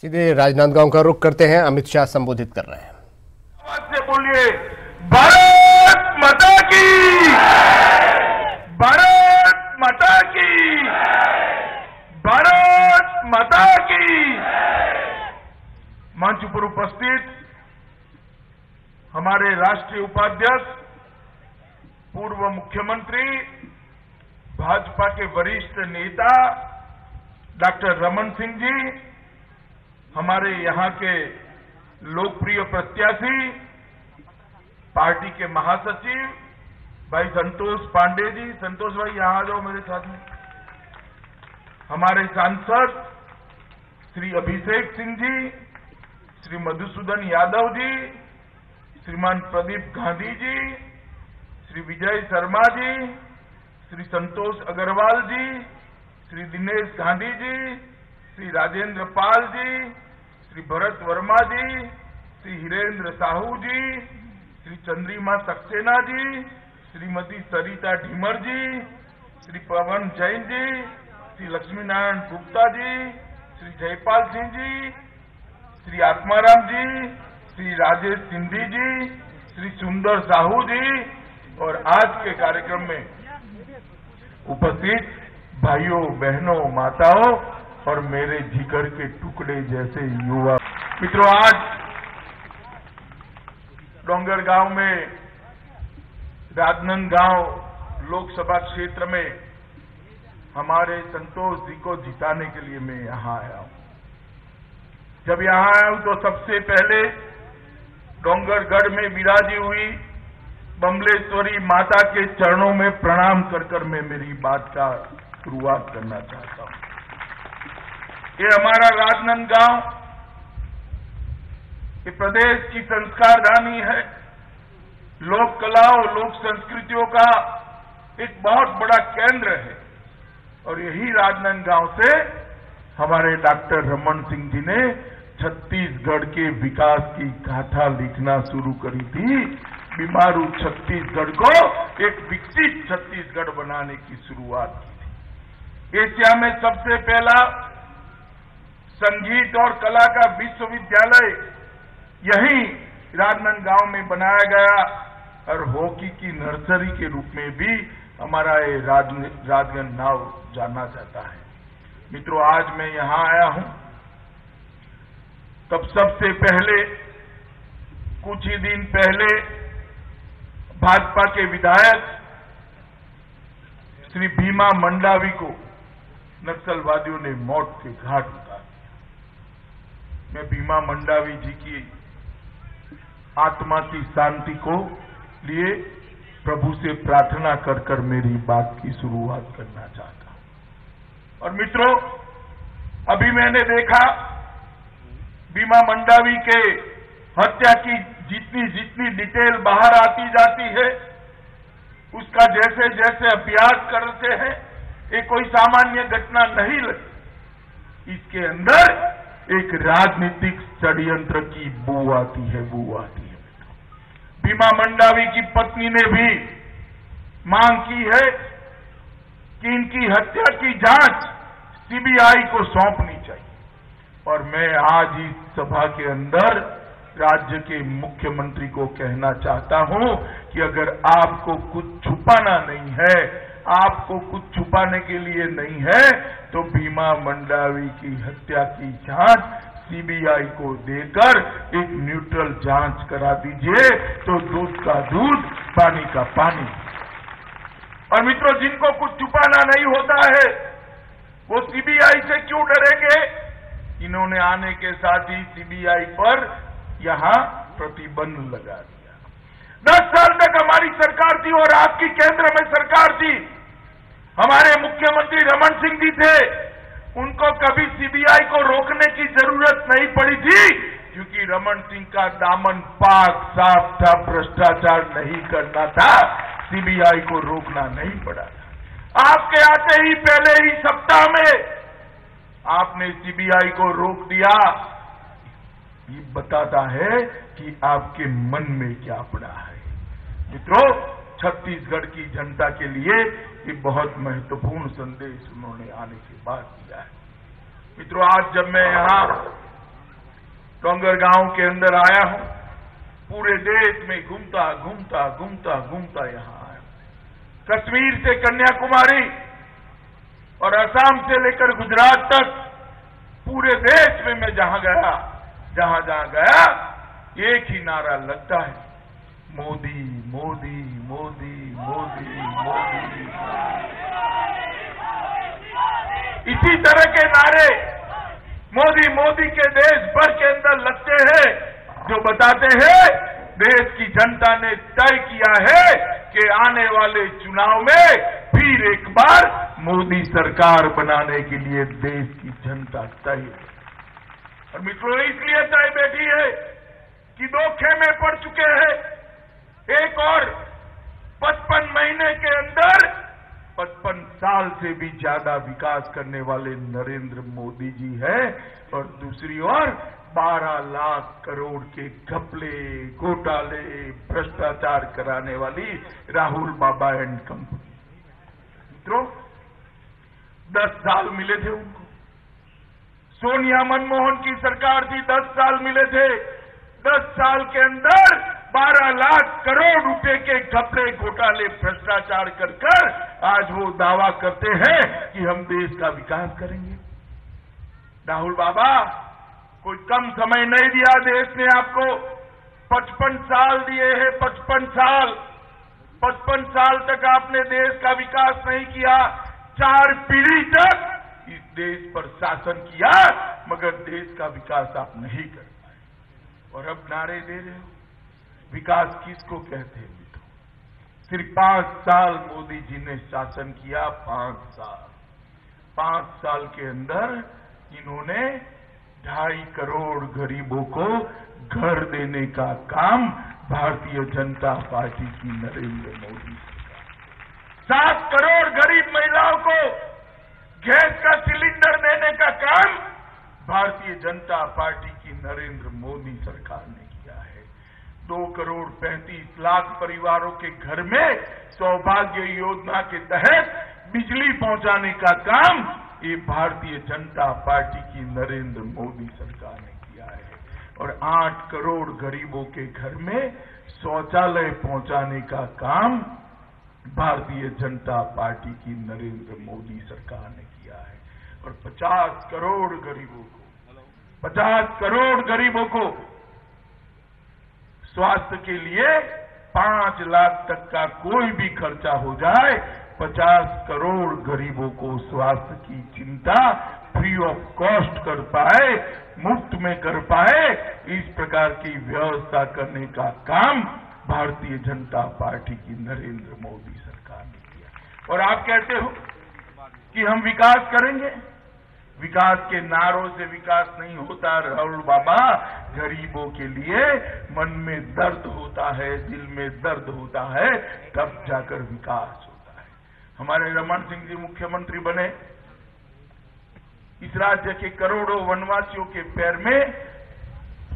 सीधे राजनांदगांव का रुख करते हैं। अमित शाह संबोधित कर रहे हैं। आवाज से बोलिए, भारत माता की, भारत माता की, भारत माता की। मंच पर उपस्थित हमारे राष्ट्रीय उपाध्यक्ष, पूर्व मुख्यमंत्री, भाजपा के वरिष्ठ नेता डॉक्टर रमन सिंह जी, हमारे यहां के लोकप्रिय प्रत्याशी, पार्टी के महासचिव भाई संतोष पांडे जी, संतोष भाई यहां आ जाओ मेरे साथ में, हमारे सांसद श्री अभिषेक सिंह जी, श्री मधुसूदन यादव जी, श्रीमान प्रदीप गांधी जी, श्री विजय शर्मा जी, श्री संतोष अग्रवाल जी, श्री दिनेश गांधी जी, श्री राजेंद्र पाल जी, श्री भरत वर्मा जी, श्री हिरेंद्र साहू जी, श्री चंद्रिमा सक्सेना जी, श्रीमती सरिता ढीमर जी, श्री पवन जैन जी, श्री लक्ष्मी नारायण गुप्ता जी, श्री जयपाल सिंह जी, श्री आत्माराम जी, श्री राजेश सिंधी जी, श्री सुंदर साहू जी और आज के कार्यक्रम में उपस्थित भाइयों, बहनों, माताओं और मेरे जिगर के टुकड़े जैसे युवा मित्रों, आज डोंगरगांव में राजनांदगांव लोकसभा क्षेत्र में हमारे संतोष जी को जिताने के लिए मैं यहां आया हूं। जब यहां आया हूं तो सबसे पहले डोंगरगढ़ में विराजी हुई बमलेश्वरी माता के चरणों में प्रणाम कर मैं मेरी बात का शुरुआत करना चाहता हूं। ये हमारा राजनांदगांव ये प्रदेश की संस्कार रानी है, लोक कलाओं, लोक संस्कृतियों का एक बहुत बड़ा केंद्र है और यही राजनांदगांव से हमारे डॉक्टर रमन सिंह जी ने छत्तीसगढ़ के विकास की गाथा लिखना शुरू करी थी। बीमारू छत्तीसगढ़ को एक विकसित छत्तीसगढ़ बनाने की शुरुआत की थी। एशिया में सबसे पहला संगीत और कला का विश्वविद्यालय यहीं राजनांदगांव में बनाया गया और हॉकी की नर्सरी के रूप में भी हमारा ये राजनांदगांव जाना जाता है। मित्रों, आज मैं यहां आया हूं तब सबसे पहले कुछ ही दिन पहले भाजपा के विधायक श्री भीमा मंडावी को नक्सलवादियों ने मौत के घाट उतार दिया। मैं भीमा मंडावी जी की आत्मा की शांति को लिए प्रभु से प्रार्थना कर मेरी बात की शुरुआत करना चाहता हूं। और मित्रों, अभी मैंने देखा भीमा मंडावी के हत्या की जितनी डिटेल बाहर आती जाती है, उसका जैसे जैसे अभ्यास करते हैं, ये कोई सामान्य घटना नहीं लगती। इसके अंदर एक राजनीतिक षड्यंत्र की बू आती है। भीमा मंडावी की पत्नी ने भी मांग की है कि इनकी हत्या की जांच सीबीआई को सौंपनी चाहिए। और मैं आज इस सभा के अंदर राज्य के मुख्यमंत्री को कहना चाहता हूं कि अगर आपको कुछ छुपाना नहीं है, आपको कुछ छुपाने के लिए नहीं है, तो भीमा मंडावी की हत्या की जांच सीबीआई को देकर एक न्यूट्रल जांच करा दीजिए, तो दूध का दूध, पानी का पानी। और मित्रों, जिनको कुछ छुपाना नहीं होता है वो सीबीआई से क्यों डरेंगे? इन्होंने आने के साथ ही सीबीआई पर यहां प्रतिबंध लगा दिया। 10 साल तक हमारी सरकार थी और आपकी केंद्र में सरकार थी। हमारे मुख्यमंत्री रमन सिंह जी थे, उनको कभी सीबीआई को रोकने की जरूरत नहीं पड़ी थी, क्योंकि रमन सिंह का दामन पाक साफ था, भ्रष्टाचार नहीं करना था, सीबीआई को रोकना नहीं पड़ा था। आपके आते ही पहले ही सप्ताह में आपने सीबीआई को रोक दिया। ये बताता है कि आपके मन में क्या पड़ा है। मित्रों, छत्तीसगढ़ की जनता के लिए ये बहुत महत्वपूर्ण संदेश उन्होंने आने के बाद दिया है। मित्रों, आज जब मैं यहां डोंगरगांव के अंदर आया हूं, पूरे देश में घूमता घूमता घूमता घूमता यहां आया। कश्मीर से कन्याकुमारी और असम से लेकर गुजरात तक पूरे देश में मैं जहां जहां गया एक ही नारा लगता है, मोदी मोदी मोदी मोदी मोदी। इसी तरह के नारे मोदी मोदी के देश भर के अंदर लगते हैं, जो बताते हैं देश की जनता ने तय किया है कि आने वाले चुनाव में फिर एक बार मोदी सरकार बनाने के लिए देश की जनता तय है। और मित्रों, इसलिए तय बैठी है कि 2 खेमे पड़ चुके हैं। एक और 55 महीने के अंदर 55 साल से भी ज्यादा विकास करने वाले नरेंद्र मोदी जी हैं, और दूसरी ओर 12 लाख करोड़ के घपले, घोटाले, भ्रष्टाचार कराने वाली राहुल बाबा एंड कंपनी। मित्रों, 10 साल मिले थे उनको। सोनिया मनमोहन की सरकार थी, 10 साल मिले थे। 10 साल के अंदर 12 लाख करोड़ रुपए के घपले, घोटाले, भ्रष्टाचार कर आज वो दावा करते हैं कि हम देश का विकास करेंगे। राहुल बाबा, कोई कम समय नहीं दिया देश ने आपको, 55 साल दिए हैं। 55 साल तक आपने देश का विकास नहीं किया। 4 पीढ़ी तक इस देश पर शासन किया, मगर देश का विकास आप नहीं कर पाए। और अब नारे दे रहे हो। विकास किसको कहते हैं मित्रों? सिर्फ 5 साल मोदी जी ने शासन किया। 5 साल के अंदर इन्होंने 2.5 करोड़ गरीबों को घर देने का काम भारतीय जनता पार्टी की नरेंद्र मोदी सरकार। 7 करोड़ गरीब महिलाओं को गैस का सिलेंडर देने का काम भारतीय जनता पार्टी की नरेंद्र मोदी सरकार ने किया है। 2 करोड़ 35 लाख परिवारों के घर में सौभाग्य योजना के तहत बिजली पहुंचाने का काम ये भारतीय जनता पार्टी की नरेंद्र मोदी सरकार ने किया है। और 8 करोड़ गरीबों के घर में शौचालय पहुंचाने का काम भारतीय जनता पार्टी की नरेंद्र मोदी सरकार ने किया है। और 50 करोड़ गरीबों को स्वास्थ्य के लिए 5 लाख तक का कोई भी खर्चा हो जाए, 50 करोड़ गरीबों को स्वास्थ्य की चिंता फ्री ऑफ कॉस्ट कर पाए, मुफ्त में कर पाए, इस प्रकार की व्यवस्था करने का काम भारतीय जनता पार्टी की नरेंद्र मोदी सरकार ने किया। और आप कहते हो कि हम विकास करेंगे। विकास के नारों से विकास नहीं होता राहुल बाबा। गरीबों के लिए मन में दर्द होता है, दिल में दर्द होता है, तब जाकर विकास होता है। हमारे रमन सिंह जी मुख्यमंत्री बने, इस राज्य के करोड़ों वनवासियों के पैर में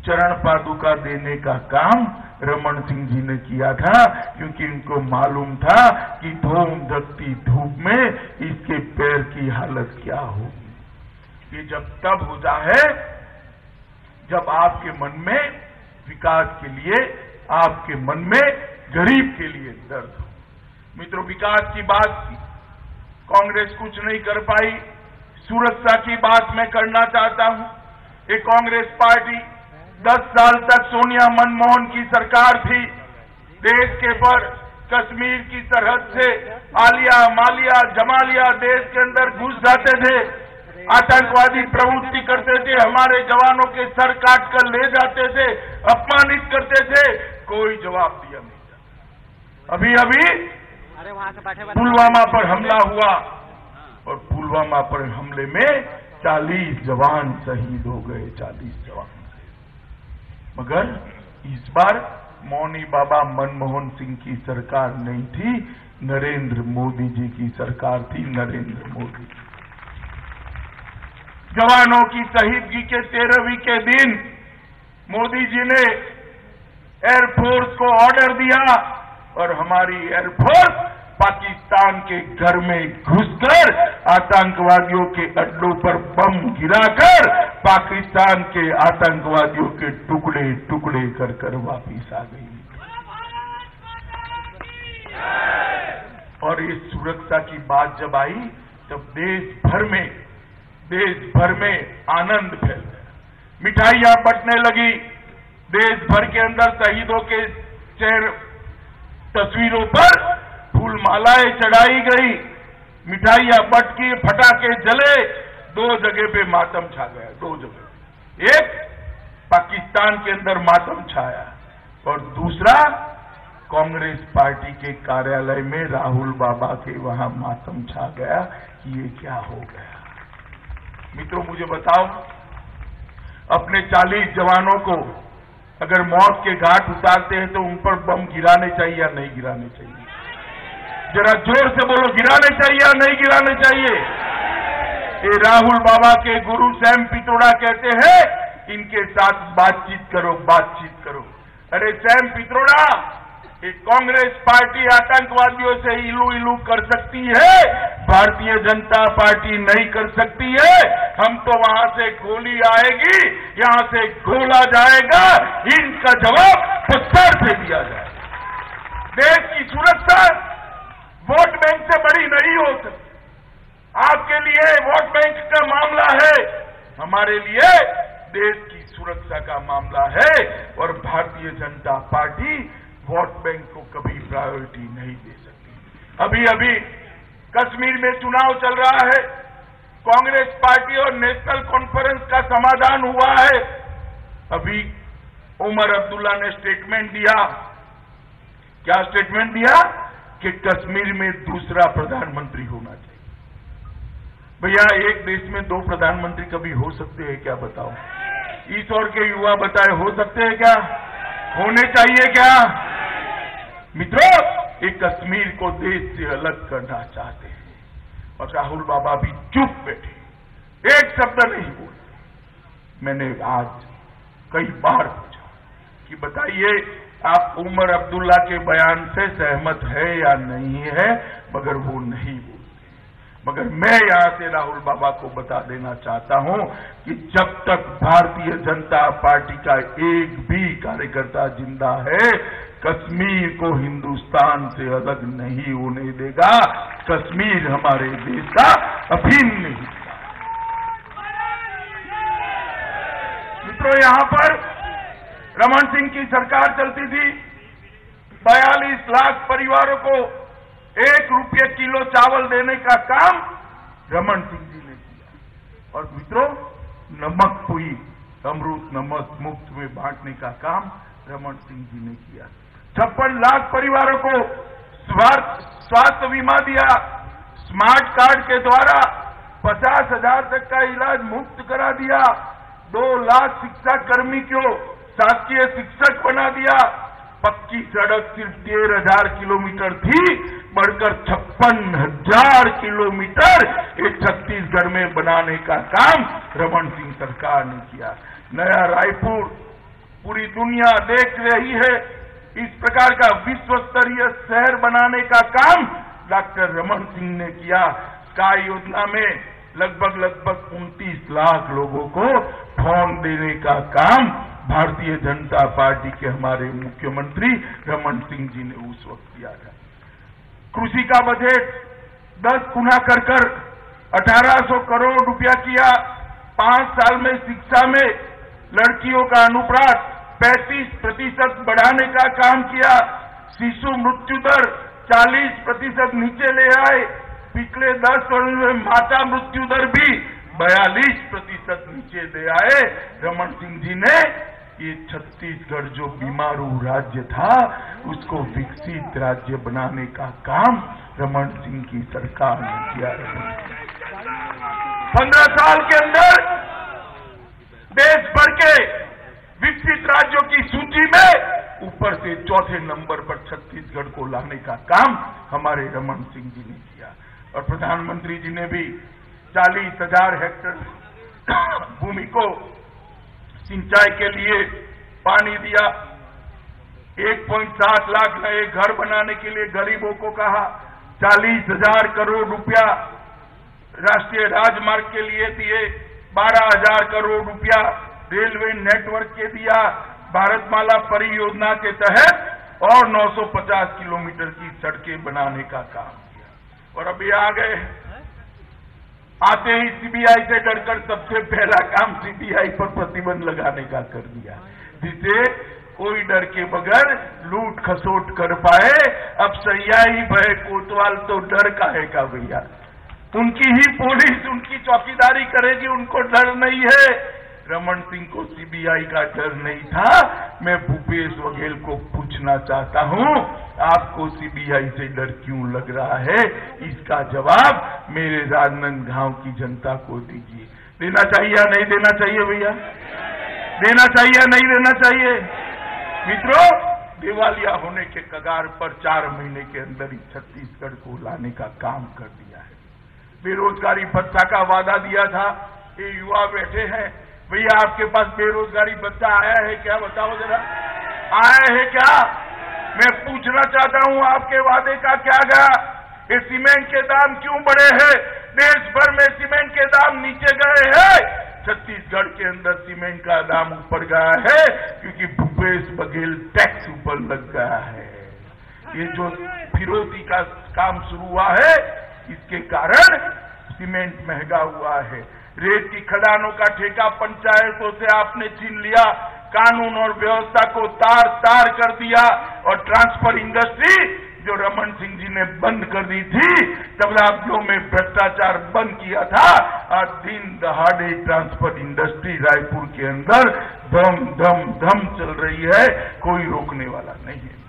चरण पादुका देने का काम रमन सिंह जी ने किया था, क्योंकि इनको मालूम था कि धूम धकती धूप में इसके पैर की हालत क्या होगी। ये जब तब होता है जब आपके मन में विकास के लिए, आपके मन में गरीब के लिए दर्द हो। मित्रों, विकास की बात कांग्रेस कुछ नहीं कर पाई। सुरक्षा की बात मैं करना चाहता हूं। ये कांग्रेस पार्टी 10 साल तक सोनिया मनमोहन की सरकार थी। देश के पर कश्मीर की सरहद से आलिया, मालिया, जमालिया देश के अंदर घुस जाते थे, आतंकवादी प्रवृत्ति करते थे, हमारे जवानों के सर काट कर ले जाते थे, अपमानित करते थे, कोई जवाब दिया नहीं जाता। अभी पुलवामा पर हमला हुआ और पुलवामा पर हमले में 40 जवान शहीद हो गए, 40 जवान। मगर इस बार मौनी बाबा मनमोहन सिंह की सरकार नहीं थी, नरेंद्र मोदी जी की सरकार थी। नरेंद्र मोदी जवानों की शहीदगी के 13वीं के दिन मोदी जी ने एयरफोर्स को ऑर्डर दिया और हमारी एयरफोर्स पाकिस्तान के घर में घुसकर आतंकवादियों के अड्डों पर बम गिराकर पाकिस्तान के आतंकवादियों के टुकड़े टुकड़े कर कर वापिस आ गई। और इस सुरक्षा की बात जब आई तब देश भर में आनंद फैल गया, मिठाइयां बंटने लगी, देश भर के अंदर शहीदों के तस्वीरों पर फूलमालाएं चढ़ाई गई, मिठाइयां बंटी, फटाके जले, 2 जगह पे मातम छा गया। 2 जगह, एक पाकिस्तान के अंदर मातम छाया और दूसरा कांग्रेस पार्टी के कार्यालय में राहुल बाबा के वहां मातम छा गया कि ये क्या हो गया। मित्रों, मुझे बताओ, अपने 40 जवानों को अगर मौत के घाट उतारते हैं तो उन पर बम गिराने चाहिए या नहीं गिराने चाहिए? जरा जोर से बोलो, गिराने चाहिए या नहीं गिराने चाहिए? ये राहुल बाबा के गुरु सैम पित्रोड़ा कहते हैं, इनके साथ बातचीत करो। अरे सैम पित्रोड़ा, ये कांग्रेस पार्टी आतंकवादियों से इलू कर सकती है, भारतीय जनता पार्टी नहीं कर सकती है। हम तो वहां से गोली आएगी, यहां से गोला जाएगा, इनका जवाब पत्थर से दिया जाएगा। देश की सुरक्षा वोट बैंक से बड़ी नहीं हो सकती। आपके लिए वोट बैंक का मामला है, हमारे लिए देश की सुरक्षा का मामला है। और Bharatiya Janata party vote bank को कभी प्रायोरिटी नहीं दे सकती। अभी कश्मीर में चुनाव चल रहा है, कांग्रेस पार्टी और नेशनल कॉन्फ्रेंस का समाधान हुआ है। अभी उमर अब्दुल्ला ने स्टेटमेंट दिया, क्या स्टेटमेंट दिया? कि कश्मीर में दूसरा प्रधानमंत्री होना चाहिए। भैया, एक देश में 2 प्रधानमंत्री कभी हो सकते हैं क्या? बताओ, इस ओर के युवा बताए, हो सकते हैं क्या? होने चाहिए क्या? मित्रों, ये कश्मीर को देश से अलग करना चाहते हैं और राहुल बाबा भी चुप बैठे, एक शब्द नहीं बोलते। मैंने आज कई बार पूछा कि बताइए, आप उमर अब्दुल्ला के बयान से सहमत है या नहीं है, मगर वो नहीं बोलते। मगर मैं यहां से राहुल बाबा को बता देना चाहता हूं कि जब तक भारतीय जनता पार्टी का एक भी कार्यकर्ता जिंदा है, कश्मीर को हिंदुस्तान से अलग नहीं होने देगा। कश्मीर हमारे देश का अभिन्न हिस्सा। मित्रों, यहां पर रमन सिंह की सरकार चलती थी, 42 लाख परिवारों को 1 रुपये किलो चावल देने का काम रमन सिंह जी ने किया। और मित्रों, नमक पुई, अमृत नमक मुफ्त में बांटने का काम रमन सिंह जी ने किया। 56 लाख परिवारों को स्वास्थ्य बीमा दिया, स्मार्ट कार्ड के द्वारा 50,000 तक का इलाज मुफ्त करा दिया, 2 लाख शिक्षा कर्मी को शासकीय शिक्षक बना दिया। पक्की सड़क सिर्फ 13,000 किलोमीटर थी, बढ़कर 56,000 किलोमीटर ये छत्तीसगढ़ में बनाने का काम रमन सिंह सरकार ने किया। नया रायपुर पूरी दुनिया देख रही है, इस प्रकार का विश्व स्तरीय शहर बनाने का काम डॉक्टर रमन सिंह ने किया। स्काई योजना में लगभग 29 लाख लोगों को फोन देने का काम भारतीय जनता पार्टी के हमारे मुख्यमंत्री रमन सिंह जी ने उस वक्त किया था। कृषि का बजट 10 गुना कर 1800 करोड़ रुपया किया। 5 साल में शिक्षा में लड़कियों का अनुपात 35% बढ़ाने का काम किया। शिशु मृत्यु दर 40% नीचे ले आए। पिछले 10 वर्षों में माता मृत्यु दर भी 42% नीचे ले आए। रमन सिंह जी ने ये छत्तीसगढ़ जो बीमारू राज्य था उसको विकसित राज्य बनाने का काम रमन सिंह की सरकार ने किया। 15 साल के अंदर देश भर के विकसित राज्यों की सूची में ऊपर से 4थे नंबर पर छत्तीसगढ़ को लाने का काम हमारे रमन सिंह जी ने किया। और प्रधानमंत्री जी ने भी 40,000 हेक्टेयर भूमि को सिंचाई के लिए पानी दिया। 1.7 लाख नए घर बनाने के लिए गरीबों को कहा। 40,000 करोड़ रुपया राष्ट्रीय राजमार्ग के लिए दिए। 12,000 करोड़ रुपया रेलवे नेटवर्क के दिया, भारतमाला परियोजना के तहत और 950 किलोमीटर की सड़कें बनाने का काम किया। और अभी आ गए, आते ही सीबीआई से डरकर सबसे पहला काम सीबीआई पर प्रतिबंध लगाने का कर दिया, जिसे कोई डर के बगैर लूट खसोट कर पाए। अब सैयाई भय कोतवाल तो डर काहे का भैया, उनकी ही पुलिस उनकी चौकीदारी करेगी, उनको डर नहीं है। रमन सिंह को सीबीआई का डर नहीं था। मैं भूपेश बघेल को पूछना चाहता हूं, आपको सीबीआई से डर क्यों लग रहा है? इसका जवाब मेरे राजनांदगांव की जनता को दीजिए। देना चाहिए या नहीं देना चाहिए भैया? देना चाहिए या नहीं देना चाहिए? मित्रों, दिवालिया होने के कगार पर 4 महीने के अंदर ही छत्तीसगढ़ को लाने का काम कर दिया है। बेरोजगारी भत्ता का वादा दिया था, ये युवा बैठे हैं, भैया आपके पास बेरोजगारी भत्ता आया है क्या? बताओ जरा, आया है क्या? मैं पूछना चाहता हूं, आपके वादे का क्या गया? ये सीमेंट के दाम क्यों बढ़े हैं? देश भर में सीमेंट के दाम नीचे गए हैं, छत्तीसगढ़ के अंदर सीमेंट का दाम ऊपर गया है क्योंकि भूपेश बघेल टैक्स ऊपर लग गया है। ये जो फिरौती का काम शुरू हुआ है, इसके कारण सीमेंट महंगा हुआ है। रेत की खदानों का ठेका पंचायतों से आपने छीन लिया, कानून और व्यवस्था को तार तार कर दिया, और ट्रांसफर इंडस्ट्री जो रमन सिंह जी ने बंद कर दी थी, तबलाबलों में भ्रष्टाचार बंद किया था, आज दिन दहाड़े ट्रांसफर इंडस्ट्री रायपुर के अंदर धम धम धम चल रही है, कोई रोकने वाला नहीं है।